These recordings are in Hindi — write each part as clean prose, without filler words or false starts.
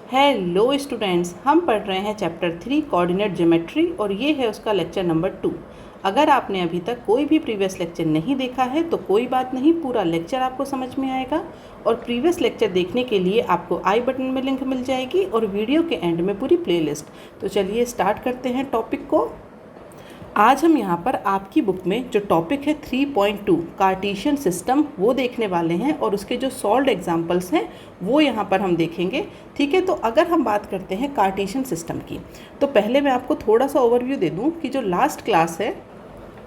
हेलो स्टूडेंट्स, हम पढ़ रहे हैं चैप्टर 3 कोऑर्डिनेट ज्योमेट्री और ये है उसका लेक्चर नंबर 2। अगर आपने अभी तक कोई भी प्रीवियस लेक्चर नहीं देखा है तो कोई बात नहीं, पूरा लेक्चर आपको समझ में आएगा। और प्रीवियस लेक्चर देखने के लिए आपको आई बटन में लिंक मिल जाएगी और वीडियो के एंड में पूरी प्लेलिस्ट। तो चलिए स्टार्ट करते हैं टॉपिक को। आज हम यहाँ पर आपकी बुक में जो टॉपिक है 3.2 कार्टेशियन सिस्टम वो देखने वाले हैं और उसके जो सॉल्व्ड एग्जांपल्स हैं वो यहाँ पर हम देखेंगे। ठीक है, तो अगर हम बात करते हैं कार्टेशियन सिस्टम की तो पहले मैं आपको थोड़ा सा ओवरव्यू दे दूँ कि जो लास्ट क्लास है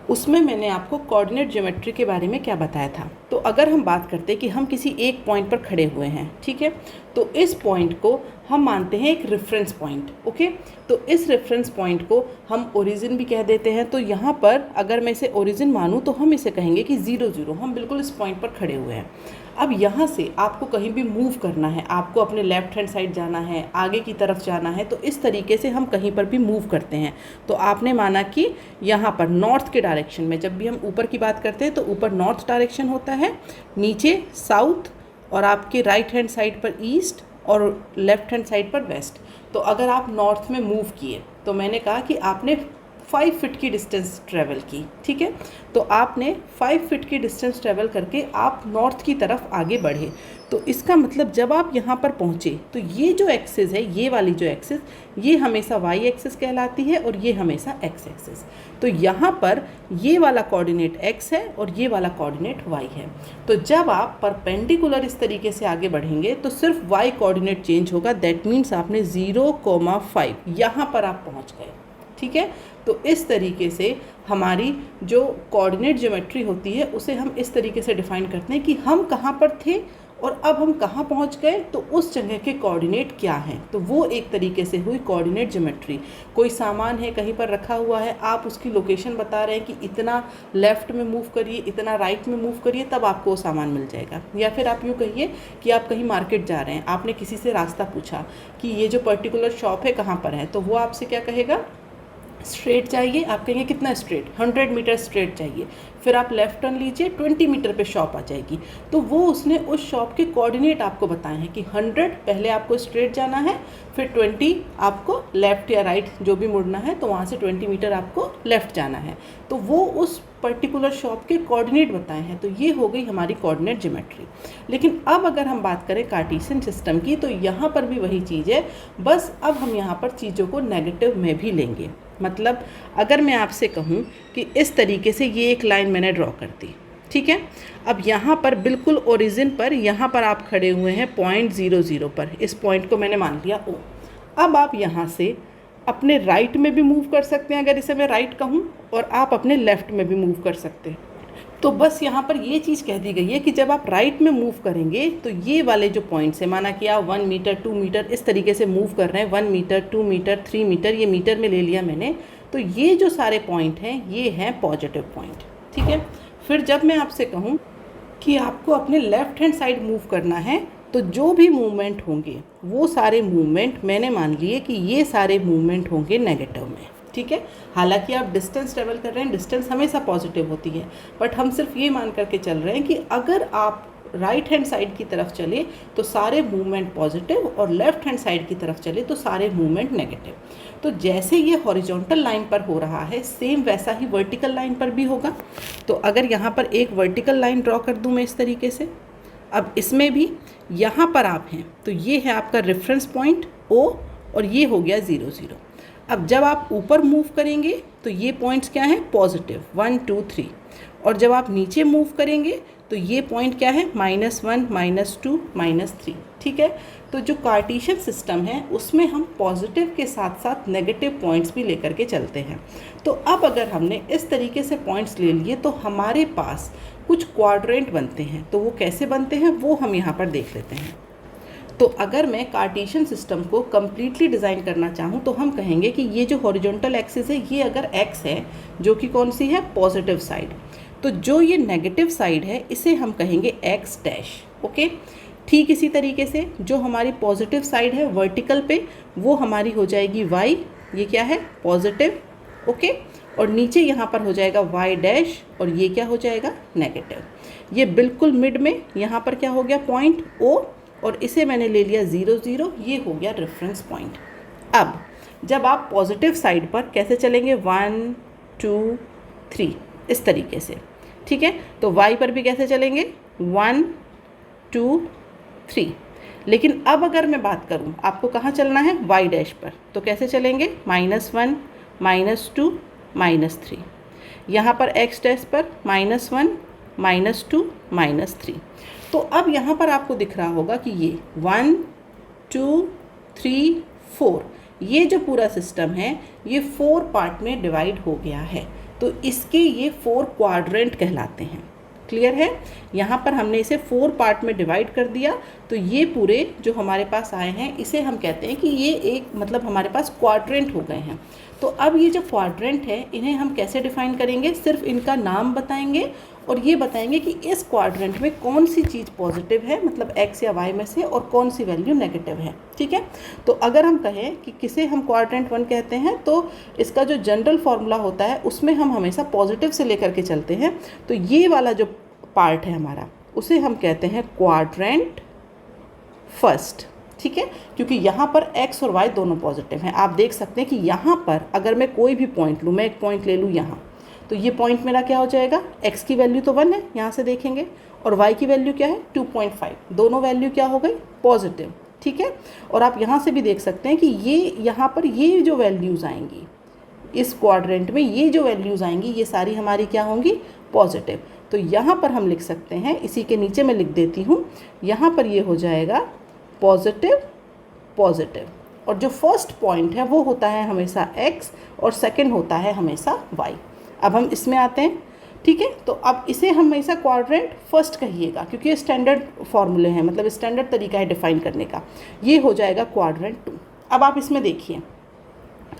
उसमें मैंने आपको कोऑर्डिनेट ज्योमेट्री के बारे में क्या बताया था। तो अगर हम बात करते हैं कि हम किसी एक पॉइंट पर खड़े हुए हैं, ठीक है, तो इस पॉइंट को हम मानते हैं एक रेफरेंस पॉइंट। ओके, तो इस रेफरेंस पॉइंट को हम ओरिजिन भी कह देते हैं। तो यहाँ पर अगर मैं इसे ओरिजिन मानूँ तो हम इसे कहेंगे कि 0 0, हम बिल्कुल इस पॉइंट पर खड़े हुए हैं। अब यहाँ से आपको कहीं भी मूव करना है, आपको अपने लेफ्ट हैंड साइड जाना है, आगे की तरफ जाना है, तो इस तरीके से हम कहीं पर भी मूव करते हैं। तो आपने माना कि यहाँ पर नॉर्थ के डायरेक्शन में, जब भी हम ऊपर की बात करते हैं तो ऊपर नॉर्थ डायरेक्शन होता है, नीचे साउथ और आपके राइट हैंड साइड पर ईस्ट और लेफ्ट हैंड साइड पर वेस्ट। तो अगर आप नॉर्थ में मूव किए तो मैंने कहा कि आपने 5 फीट की डिस्टेंस ट्रैवल की। ठीक है, तो आपने 5 फीट की डिस्टेंस ट्रैवल करके आप नॉर्थ की तरफ आगे बढ़े। तो इसका मतलब जब आप यहाँ पर पहुँचे तो ये जो एक्सिस है, ये वाली जो एक्सिस, ये हमेशा वाई एक्सिस कहलाती है और ये हमेशा एक्स एक्सिस। तो यहाँ पर ये वाला कोऑर्डिनेट एक्स है और ये वाला कोऑर्डिनेट वाई है। तो जब आप परपेंडिकुलर इस तरीके से आगे बढ़ेंगे तो सिर्फ वाई कोऑर्डिनेट चेंज होगा। दैट मीन्स आपने 0,5 यहाँ पर आप पहुँच गए। ठीक है, तो इस तरीके से हमारी जो कोऑर्डिनेट ज्योमेट्री होती है उसे हम इस तरीके से डिफाइन करते हैं कि हम कहाँ पर थे और अब हम कहाँ पहुँच गए, तो उस जगह के कोऑर्डिनेट क्या हैं। तो वो एक तरीके से हुई कोऑर्डिनेट ज्योमेट्री। कोई सामान है कहीं पर रखा हुआ है, आप उसकी लोकेशन बता रहे हैं कि इतना लेफ़्ट में मूव करिए, इतना राइट में मूव करिए, तब आपको वो सामान मिल जाएगा। या फिर आप यूँ कहिए कि आप कहीं मार्केट जा रहे हैं, आपने किसी से रास्ता पूछा कि ये जो पर्टिकुलर शॉप है कहाँ पर है, तो वो आपसे क्या कहेगा, स्ट्रेट चाहिए। आप कहेंगे कितना स्ट्रेट, 100 मीटर स्ट्रेट चाहिए। फिर आप लेफ़्ट टर्न लीजिए, 20 मीटर पे शॉप आ जाएगी। तो वो उसने उस शॉप के कोऑर्डिनेट आपको बताए हैं कि 100 पहले आपको स्ट्रेट जाना है, फिर 20 आपको लेफ़्ट या राइट जो भी मुड़ना है, तो वहाँ से 20 मीटर आपको लेफ़्ट जाना है। तो वो उस पर्टिकुलर शॉप के कोऑर्डिनेट बताए हैं। तो ये हो गई हमारी कोऑर्डिनेट ज्योमेट्री। लेकिन अब अगर हम बात करें कार्टेशियन सिस्टम की तो यहाँ पर भी वही चीज़ है, बस अब हम यहाँ पर चीज़ों को नेगेटिव में भी लेंगे। मतलब अगर मैं आपसे कहूँ कि इस तरीके से ये एक लाइन मैंने ड्रॉ कर दी, ठीक है, अब यहाँ पर बिल्कुल ओरिजिन पर यहाँ पर आप खड़े हुए हैं पॉइंट 0 0 पर, इस पॉइंट को मैंने मान लिया ओ। अब आप यहाँ से अपने राइट में भी मूव कर सकते हैं, अगर इसे मैं राइट कहूँ, और आप अपने लेफ़्ट में भी मूव कर सकते हैं। तो बस यहाँ पर ये चीज़ कह दी गई है कि जब आप राइट में मूव करेंगे तो ये वाले जो पॉइंट्स हैं, माना कि आप 1 मीटर 2 मीटर इस तरीके से मूव कर रहे हैं, 1 मीटर 2 मीटर 3 मीटर, ये मीटर में ले लिया मैंने, तो ये जो सारे पॉइंट हैं ये हैं पॉजिटिव पॉइंट। ठीक है, फिर जब मैं आपसे कहूँ कि आपको अपने लेफ़्ट हैंड साइड मूव करना है तो जो भी मूवमेंट होंगे वो सारे मूवमेंट मैंने मान लिए कि ये सारे मूवमेंट होंगे नेगेटिव में। ठीक है, हालांकि आप डिस्टेंस ट्रेवल कर रहे हैं, डिस्टेंस हमेशा पॉजिटिव होती है, बट हम सिर्फ ये मान करके चल रहे हैं कि अगर आप राइट हैंड साइड की तरफ चले तो सारे मूवमेंट पॉजिटिव और लेफ़्ट हैंड साइड की तरफ चले तो सारे मूवमेंट नेगेटिव। तो जैसे ये हॉरिजॉन्टल लाइन पर हो रहा है सेम वैसा ही वर्टिकल लाइन पर भी होगा। तो अगर यहाँ पर एक वर्टिकल लाइन ड्रॉ कर दूँ मैं इस तरीके से, अब इसमें भी यहाँ पर आप हैं तो ये है आपका रेफरेंस पॉइंट O और ये हो गया 0 0। अब जब आप ऊपर मूव करेंगे तो ये पॉइंट्स क्या हैं, पॉजिटिव 1 2 3, और जब आप नीचे मूव करेंगे तो ये पॉइंट क्या है, -1 -2 -3। ठीक है, तो जो कार्टेशियन सिस्टम है उसमें हम पॉजिटिव के साथ साथ नेगेटिव पॉइंट्स भी लेकर के चलते हैं। तो अब अगर हमने इस तरीके से पॉइंट्स ले लिए तो हमारे पास कुछ क्वाड्रेंट बनते हैं। तो वो कैसे बनते हैं वो हम यहाँ पर देख लेते हैं। तो अगर मैं कार्टेशियन सिस्टम को कम्प्लीटली डिज़ाइन करना चाहूँ तो हम कहेंगे कि ये जो हॉरिजॉन्टल एक्सिस है ये अगर x है जो कि कौन सी है, पॉजिटिव साइड, तो जो ये नेगेटिव साइड है इसे हम कहेंगे x डैश। ओके, ठीक इसी तरीके से जो हमारी पॉजिटिव साइड है वर्टिकल पे वो हमारी हो जाएगी y, ये क्या है, पॉजिटिव। ओके, और नीचे यहाँ पर हो जाएगा y डैश और ये क्या हो जाएगा, नेगेटिव। ये बिल्कुल मिड में यहाँ पर क्या हो गया, पॉइंट O, और इसे मैंने ले लिया 0 0, ये हो गया रेफरेंस पॉइंट। अब जब आप पॉजिटिव साइड पर कैसे चलेंगे, 1 2 3 इस तरीके से, ठीक है। तो y पर भी कैसे चलेंगे, 1 2 3। लेकिन अब अगर मैं बात करूं आपको कहाँ चलना है, y डैश पर, तो कैसे चलेंगे, -1 -2 -3। यहाँ पर x डैश पर -1 -2 -3। तो अब यहाँ पर आपको दिख रहा होगा कि ये 1 2 3 4 ये जो पूरा सिस्टम है ये 4 पार्ट में डिवाइड हो गया है। तो इसके ये 4 क्वाड्रेंट कहलाते हैं। क्लियर है, यहाँ पर हमने इसे 4 पार्ट में डिवाइड कर दिया। तो ये पूरे जो हमारे पास आए हैं इसे हम कहते हैं कि ये एक मतलब हमारे पास क्वाड्रेंट हो गए हैं। तो अब ये जो क्वाड्रेंट है इन्हें हम कैसे डिफाइन करेंगे, सिर्फ इनका नाम बताएंगे और ये बताएंगे कि इस क्वाड्रेंट में कौन सी चीज़ पॉजिटिव है, मतलब x या y में से, और कौन सी वैल्यू नेगेटिव है। ठीक है, तो अगर हम कहें कि किसे हम क्वाड्रेंट 1 कहते हैं तो इसका जो जनरल फॉर्मूला होता है उसमें हम हमेशा पॉजिटिव से लेकर के चलते हैं। तो ये वाला जो पार्ट है हमारा उसे हम कहते हैं क्वाड्रेंट फर्स्ट। ठीक है, क्योंकि यहाँ पर x और y दोनों पॉजिटिव हैं। आप देख सकते हैं कि यहाँ पर अगर मैं कोई भी पॉइंट लूँ, मैं एक पॉइंट ले लूँ यहाँ, तो ये पॉइंट मेरा क्या हो जाएगा, x की वैल्यू तो 1 है यहाँ से देखेंगे, और y की वैल्यू क्या है 2.5, दोनों वैल्यू क्या हो गई, पॉजिटिव। ठीक है, और आप यहाँ से भी देख सकते हैं कि ये यहाँ पर ये जो वैल्यूज़ आएंगी इस क्वाड्रेंट में, ये जो वैल्यूज़ आएंगी ये सारी हमारी क्या होंगी, पॉजिटिव। तो यहाँ पर हम लिख सकते हैं, इसी के नीचे मैं लिख देती हूँ, यहाँ पर ये हो जाएगा पॉजिटिव पॉजिटिव, और जो फर्स्ट पॉइंट है वो होता है हमेशा x और सेकंड होता है हमेशा y। अब हम इसमें आते हैं। ठीक है, तो अब इसे हम हमेशा क्वाड्रेंट फर्स्ट कहिएगा क्योंकि ये स्टैंडर्ड फॉर्मूले हैं, मतलब स्टैंडर्ड तरीका है डिफाइन करने का। ये हो जाएगा क्वाड्रेंट 2। अब आप इसमें देखिए,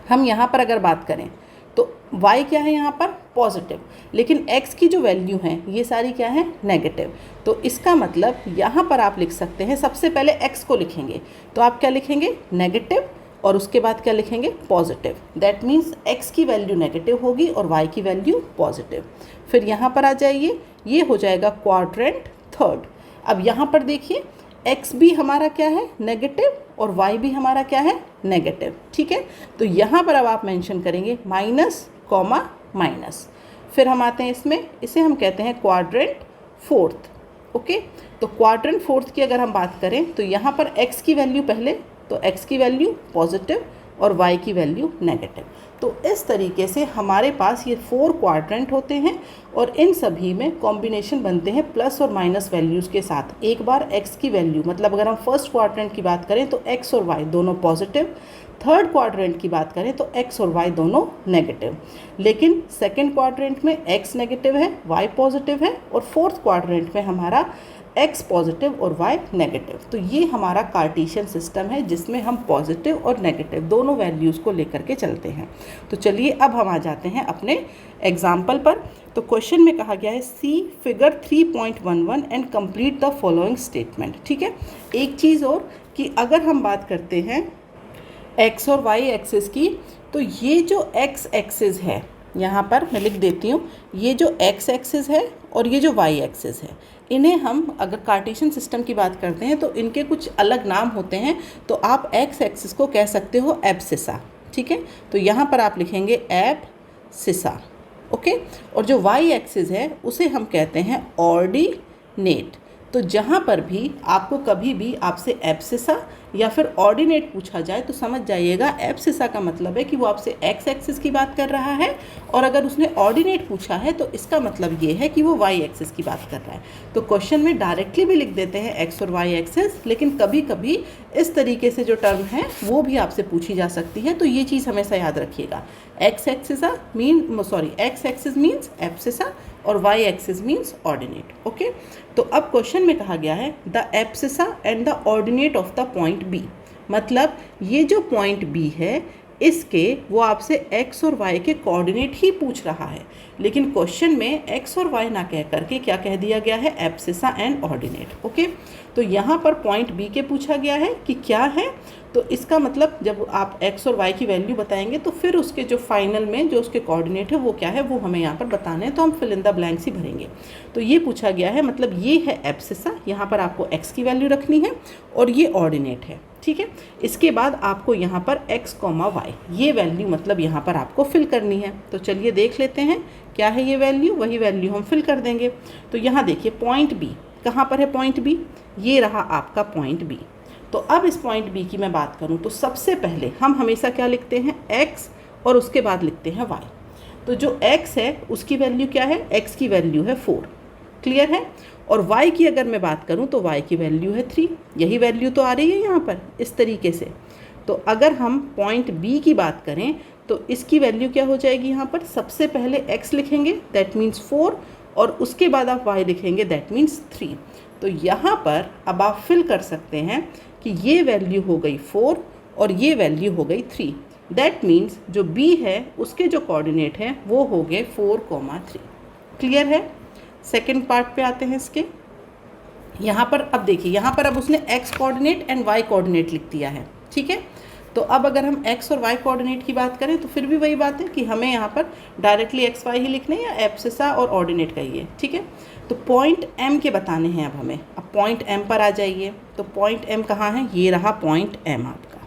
हम यहाँ पर अगर बात करें तो y क्या है यहाँ पर पॉजिटिव, लेकिन x की जो वैल्यू है ये सारी क्या है, नेगेटिव। तो इसका मतलब यहाँ पर आप लिख सकते हैं, सबसे पहले x को लिखेंगे तो आप क्या लिखेंगे, नेगेटिव, और उसके बाद क्या लिखेंगे, पॉजिटिव। दैट मीन्स x की वैल्यू नेगेटिव होगी और y की वैल्यू पॉजिटिव। फिर यहाँ पर आ जाइए, ये हो जाएगा क्वाड्रेंट थर्ड। अब यहाँ पर देखिए, x भी हमारा क्या है, नेगेटिव, और y भी हमारा क्या है, नेगेटिव। ठीक है, तो यहाँ पर अब आप मेंशन करेंगे माइनस कॉमा माइनस। फिर हम आते हैं इसमें, इसे हम कहते हैं क्वाड्रेंट फोर्थ। ओके, तो क्वाड्रेंट फोर्थ की अगर हम बात करें तो यहाँ पर x की वैल्यू पहले, तो x की वैल्यू पॉजिटिव और y की वैल्यू नेगेटिव। तो इस तरीके से हमारे पास ये 4 क्वाड्रेंट होते हैं और इन सभी में कॉम्बिनेशन बनते हैं प्लस और माइनस वैल्यूज़ के साथ। एक बार x की वैल्यू, मतलब अगर हम फर्स्ट क्वाड्रेंट की बात करें तो x और y दोनों पॉजिटिव, थर्ड क्वाड्रेंट की बात करें तो x और y दोनों नेगेटिव, लेकिन सेकेंड क्वाड्रेंट में x नेगेटिव है, y पॉजिटिव है, और फोर्थ क्वाड्रेंट में हमारा x पॉजिटिव और y नेगेटिव। तो ये हमारा कार्टेशियन सिस्टम है जिसमें हम पॉजिटिव और नेगेटिव दोनों वैल्यूज़ को लेकर के चलते हैं। तो चलिए अब हम आ जाते हैं अपने एग्जाम्पल पर। तो क्वेश्चन में कहा गया है see figure 3.11 and complete the following statement. ठीक है, एक चीज़ और कि अगर हम बात करते हैं x और y एक्सिस की, तो ये जो x एक्सिस है यहाँ पर मैं लिख देती हूँ, ये जो x एक्सिस है और ये जो y एक्सिस है, इन्हें हम अगर कार्टेशियन सिस्टम की बात करते हैं तो इनके कुछ अलग नाम होते हैं। तो आप x एक्सिस को कह सकते हो एब्सिसा। ठीक है, तो यहाँ पर आप लिखेंगे एब्सिसा। ओके, और जो y एक्सिस है उसे हम कहते हैं ऑर्डिनेट। तो जहाँ पर भी आपको कभी भी आपसे एब्सिसा या फिर ऑर्डिनेट पूछा जाए तो समझ जाइएगा एब्सिसा का मतलब है कि वो आपसे x एक्सिस की बात कर रहा है, और अगर उसने ऑर्डिनेट पूछा है तो इसका मतलब ये है कि वो y एक्सिस की बात कर रहा है। तो क्वेश्चन में डायरेक्टली भी लिख देते हैं x और y एक्सिस, लेकिन कभी कभी इस तरीके से जो टर्म है वो भी आपसे पूछी जा सकती है। तो ये चीज़ हमेशा याद रखिएगा, x एक्सिस मीन्स एब्सिसा और y axis means ordinate. Okay, तो अब क्वेश्चन में कहा गया है the abscissa and the ordinate of the point B, मतलब ये जो पॉइंट बी है इसके वो आपसे x और y के कोऑर्डिनेट ही पूछ रहा है, लेकिन क्वेश्चन में x और y ना कह करके क्या कह दिया गया है, एब्सिसा एंड ऑर्डिनेट। ओके, तो यहाँ पर पॉइंट बी के पूछा गया है कि क्या है, तो इसका मतलब जब आप x और y की वैल्यू बताएंगे तो फिर उसके जो फाइनल में जो उसके कोऑर्डिनेट है वो क्या है वो हमें यहाँ पर बताना है, तो हम फिल इन द ब्लैंक्स ही भरेंगे। तो ये पूछा गया है, मतलब ये है एब्सिसा, यहाँ पर आपको x की वैल्यू रखनी है और ये ऑर्डिनेट है, ठीक है। इसके बाद आपको यहाँ पर x, y ये वैल्यू मतलब यहाँ पर आपको फिल करनी है। तो चलिए देख लेते हैं क्या है ये वैल्यू, वही वैल्यू हम फिल कर देंगे। तो यहाँ देखिए पॉइंट बी, कहाँ पर है पॉइंट बी, ये रहा आपका पॉइंट बी। तो अब इस पॉइंट बी की मैं बात करूँ तो सबसे पहले हम हमेशा क्या लिखते हैं x और उसके बाद लिखते हैं y। तो जो x है उसकी वैल्यू क्या है, x की वैल्यू है 4, क्लियर है। और y की अगर मैं बात करूँ तो y की वैल्यू है 3, यही वैल्यू तो आ रही है यहाँ पर इस तरीके से। तो अगर हम पॉइंट बी की बात करें तो इसकी वैल्यू क्या हो जाएगी, यहाँ पर सबसे पहले x लिखेंगे दैट मीन्स 4 और उसके बाद आप y लिखेंगे दैट मीन्स 3। तो यहाँ पर अब आप फिल कर सकते हैं कि ये वैल्यू हो गई 4 और ये वैल्यू हो गई 3। दैट मीन्स जो b है उसके जो कोऑर्डिनेट हैं वो हो गए 4, 3। क्लियर है। सेकंड पार्ट पे आते हैं इसके। यहाँ पर अब देखिए, यहाँ पर अब उसने x coordinate and y coordinate लिख दिया है, ठीक है। तो अब अगर हम x और y कोऑर्डिनेट की बात करें तो फिर भी वही बात है कि हमें यहाँ पर डायरेक्टली x y ही लिखने हैं या एब्सिसा और ऑर्डिनेट का ही है, ठीक है। तो पॉइंट m के बताने हैं अब हमें। अब पॉइंट m पर आ जाइए। तो पॉइंट m कहाँ है, ये रहा पॉइंट m आपका।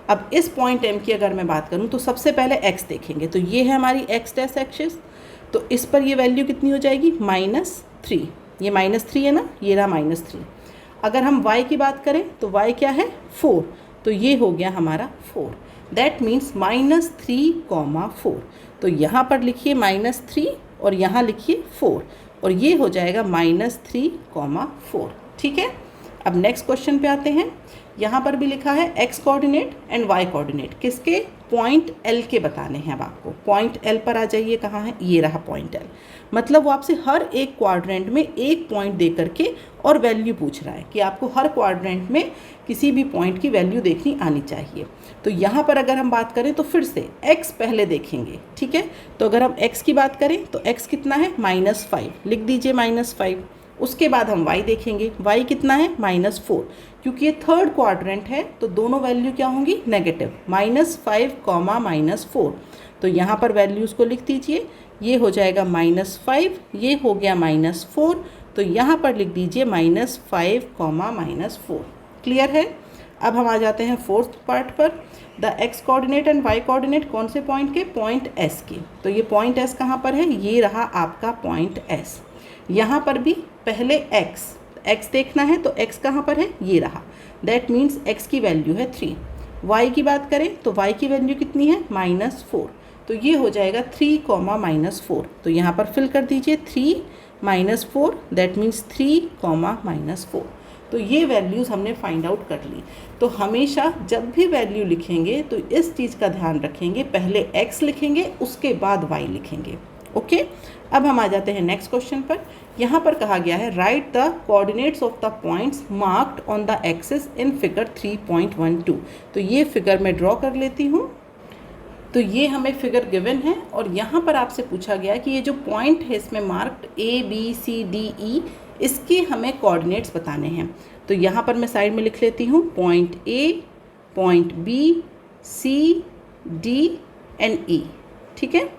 अब इस पॉइंट m की अगर मैं बात करूँ तो सबसे पहले x देखेंगे। तो ये है हमारी x डैश एक्सिस, तो इस पर ये वैल्यू कितनी हो जाएगी, -3। ये -3 है ना, ये रहा -3। अगर हम y की बात करें तो y क्या है 4, तो ये हो गया हमारा 4। That means -3, 4। तो यहाँ पर लिखिए -3 और यहाँ लिखिए 4 और ये हो जाएगा -3, 4, ठीक है। अब नेक्स्ट क्वेश्चन पे आते हैं। यहाँ पर भी लिखा है x coordinate and y coordinate, किसके, पॉइंट L के बताने हैं अब आपको। पॉइंट L पर आ जाइए, कहाँ है, ये रहा पॉइंट L। मतलब वो आपसे हर एक क्वाड्रेंट में एक पॉइंट दे करके और वैल्यू पूछ रहा है कि आपको हर क्वाड्रेंट में किसी भी पॉइंट की वैल्यू देखनी आनी चाहिए। तो यहाँ पर अगर हम बात करें तो फिर से x पहले देखेंगे, ठीक है। तो अगर हम x की बात करें तो x कितना है, -5, लिख दीजिए -5। उसके बाद हम y देखेंगे, y कितना है, -4। क्योंकि ये थर्ड क्वाड्रेंट है तो दोनों वैल्यू क्या होंगी, नेगेटिव, -5, -4। तो यहाँ पर वैल्यूज़ को लिख दीजिए, ये हो जाएगा -5, ये हो गया -4। तो यहाँ पर लिख दीजिए -5, -4। क्लियर है। अब हम आ जाते हैं फोर्थ पार्ट पर। The x coordinate and y coordinate कौन से पॉइंट के, पॉइंट S के। तो ये पॉइंट S कहाँ पर है, ये रहा आपका पॉइंट S। यहाँ पर भी पहले x देखना है, तो x कहाँ पर है, ये रहा। दैट मीन्स x की वैल्यू है 3। y की बात करें तो y की वैल्यू कितनी है, -4। तो ये हो जाएगा 3, -4। तो यहाँ पर फिल कर दीजिए 3, -4, दैट मीन्स 3, -4। तो ये वैल्यूज़ हमने फाइंड आउट कर ली। तो हमेशा जब भी वैल्यू लिखेंगे तो इस चीज़ का ध्यान रखेंगे, पहले x लिखेंगे उसके बाद y लिखेंगे, ओके। अब हम आ जाते हैं नेक्स्ट क्वेश्चन पर। यहाँ पर कहा गया है right the coordinates of the points marked on the axis in figure 3.12। तो ये फिगर मैं ड्रॉ कर लेती हूँ। तो ये हमें फिगर गिवन है और यहाँ पर आपसे पूछा गया है कि ये जो पॉइंट है इसमें मार्क्ड ABCDE, इसके हमें कोऑर्डिनेट्स बताने हैं। तो यहाँ पर मैं साइड में लिख लेती हूँ point A, point B, C, D and E, ठीक है।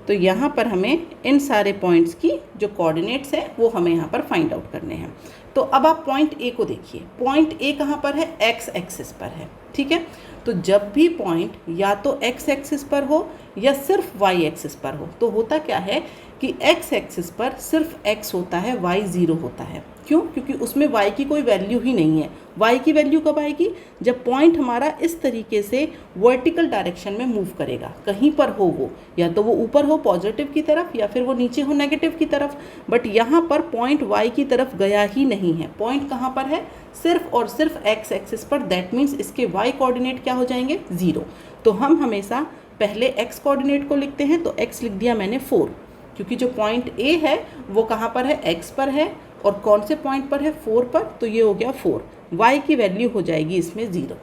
तो यहाँ पर हमें इन सारे पॉइंट्स की जो कोऑर्डिनेट्स हैं वो हमें यहाँ पर फाइंड आउट करने हैं। तो अब आप पॉइंट A को देखिए। पॉइंट A कहाँ पर है, x एक्सिस पर है, ठीक है। तो जब भी पॉइंट या तो x एक्सिस पर हो या सिर्फ y एक्सिस पर हो, तो होता क्या है कि x एक्सिस पर सिर्फ x होता है, y 0 होता है। क्यों, क्योंकि उसमें y की कोई वैल्यू ही नहीं है। y की वैल्यू कब आएगी, जब पॉइंट हमारा इस तरीके से वर्टिकल डायरेक्शन में मूव करेगा। कहीं पर हो वो, या तो वो ऊपर हो पॉजिटिव की तरफ या फिर वो नीचे हो नेगेटिव की तरफ। बट यहाँ पर पॉइंट y की तरफ गया ही नहीं है। पॉइंट कहाँ पर है, सिर्फ और सिर्फ x एक्सिस पर। दैट मीन्स इसके y कोऑर्डिनेट क्या हो जाएंगे, 0। तो हम हमेशा पहले x कोऑर्डिनेट को लिखते हैं। तो x लिख दिया मैंने 4, क्योंकि जो पॉइंट A है वो कहाँ पर है, x पर है और कौन से पॉइंट पर है, 4 पर। तो ये हो गया 4। y की वैल्यू हो जाएगी इसमें 0।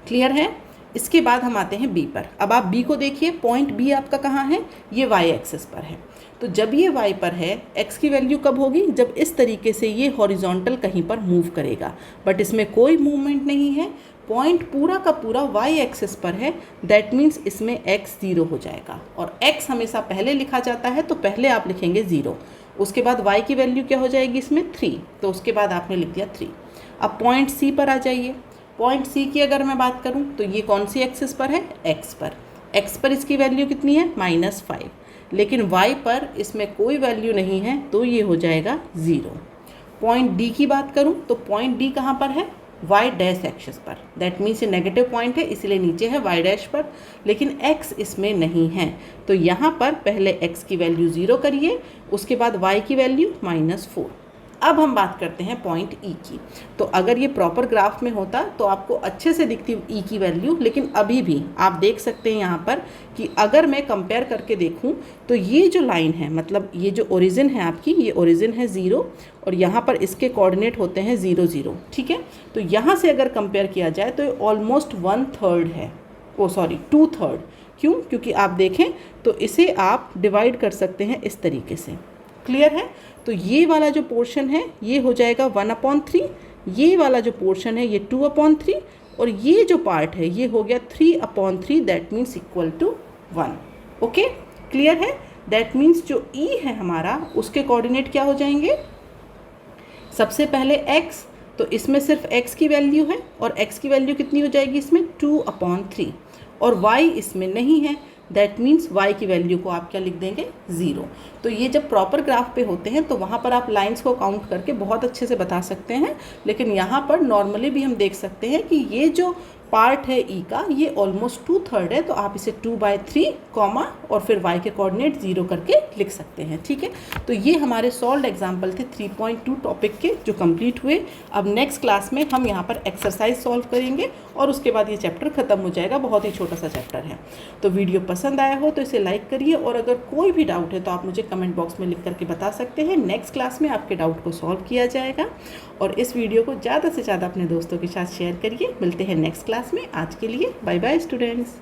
क्लियर है। इसके बाद हम आते हैं B पर। अब आप B को देखिए, पॉइंट B आपका कहाँ है, ये y एक्सिस पर है। तो जब ये y पर है, x की वैल्यू कब होगी, जब इस तरीके से ये हॉरिजॉन्टल कहीं पर मूव करेगा। बट इसमें कोई मूवमेंट नहीं है, पॉइंट पूरा का पूरा वाई एक्सिस पर है, दैट मीन्स इसमें x 0 हो जाएगा। और x हमेशा पहले लिखा जाता है तो पहले आप लिखेंगे 0, उसके बाद y की वैल्यू क्या हो जाएगी इसमें 3, तो उसके बाद आपने लिख दिया 3। अब पॉइंट C पर आ जाइए। पॉइंट C की अगर मैं बात करूं तो ये कौन सी एक्सिस पर है, x पर इसकी वैल्यू कितनी है -5, लेकिन y पर इसमें कोई वैल्यू नहीं है तो ये हो जाएगा 0। पॉइंट D की बात करूं तो पॉइंट D कहाँ पर है, y डैश एक्सिस पर, दैट मीन्स ये नेगेटिव पॉइंट है इसलिए नीचे है y डैश पर, लेकिन x इसमें नहीं है तो यहाँ पर पहले x की वैल्यू 0 करिए, उसके बाद y की वैल्यू -4। अब हम बात करते हैं पॉइंट E की। तो अगर ये प्रॉपर ग्राफ में होता तो आपको अच्छे से दिखती E की वैल्यू, लेकिन अभी भी आप देख सकते हैं यहाँ पर कि अगर मैं कंपेयर करके देखूँ तो ये जो लाइन है, मतलब ये जो ओरिजिन है आपकी, ये ओरिजिन है 0 और यहाँ पर इसके कोऑर्डिनेट होते हैं 0 0, ठीक है। तो यहाँ से अगर कंपेयर किया जाए तो ये ऑलमोस्ट 1/3 है, 2/3। क्यों? क्योंकि आप देखें तो इसे आप डिवाइड कर सकते हैं इस तरीके से। क्लियर है? तो ये वाला जो पोर्शन है ये हो जाएगा 1/3, ये वाला जो पोर्शन है ये 2/3 और ये जो पार्ट है ये हो गया 3/3, that means equal to 1। Okay, clear है? दैट मीन्स जो E है हमारा उसके कोऑर्डिनेट क्या हो जाएंगे, सबसे पहले x, तो इसमें सिर्फ x की वैल्यू है और x की वैल्यू कितनी हो जाएगी इसमें 2/3 और y इसमें नहीं है, दैट मीन्स y की वैल्यू को आप क्या लिख देंगे 0। तो ये जब प्रॉपर ग्राफ पे होते हैं तो वहाँ पर आप लाइंस को काउंट करके बहुत अच्छे से बता सकते हैं, लेकिन यहाँ पर नॉर्मली भी हम देख सकते हैं कि ये जो पार्ट है E का ये ऑलमोस्ट 2/3 है, तो आप इसे 2/3 कॉमा और फिर y के कोऑर्डिनेट 0 करके लिख सकते हैं, ठीक है। तो ये हमारे सॉल्व्ड एग्जाम्पल थे 3.2 टॉपिक के जो कंप्लीट हुए। अब नेक्स्ट क्लास में हम यहाँ पर एक्सरसाइज सॉल्व करेंगे और उसके बाद ये चैप्टर ख़त्म हो जाएगा, बहुत ही छोटा सा चैप्टर है। तो वीडियो पसंद आया हो तो इसे लाइक करिए और अगर कोई भी डाउट है तो आप मुझे कमेंट बॉक्स में लिख करके बता सकते हैं। नेक्स्ट क्लास में आपके डाउट को सॉल्व किया जाएगा और इस वीडियो को ज़्यादा से ज़्यादा अपने दोस्तों के साथ शेयर करिए। मिलते हैं नेक्स्ट क्लास में। आज के लिए बाय बाय स्टूडेंट्स।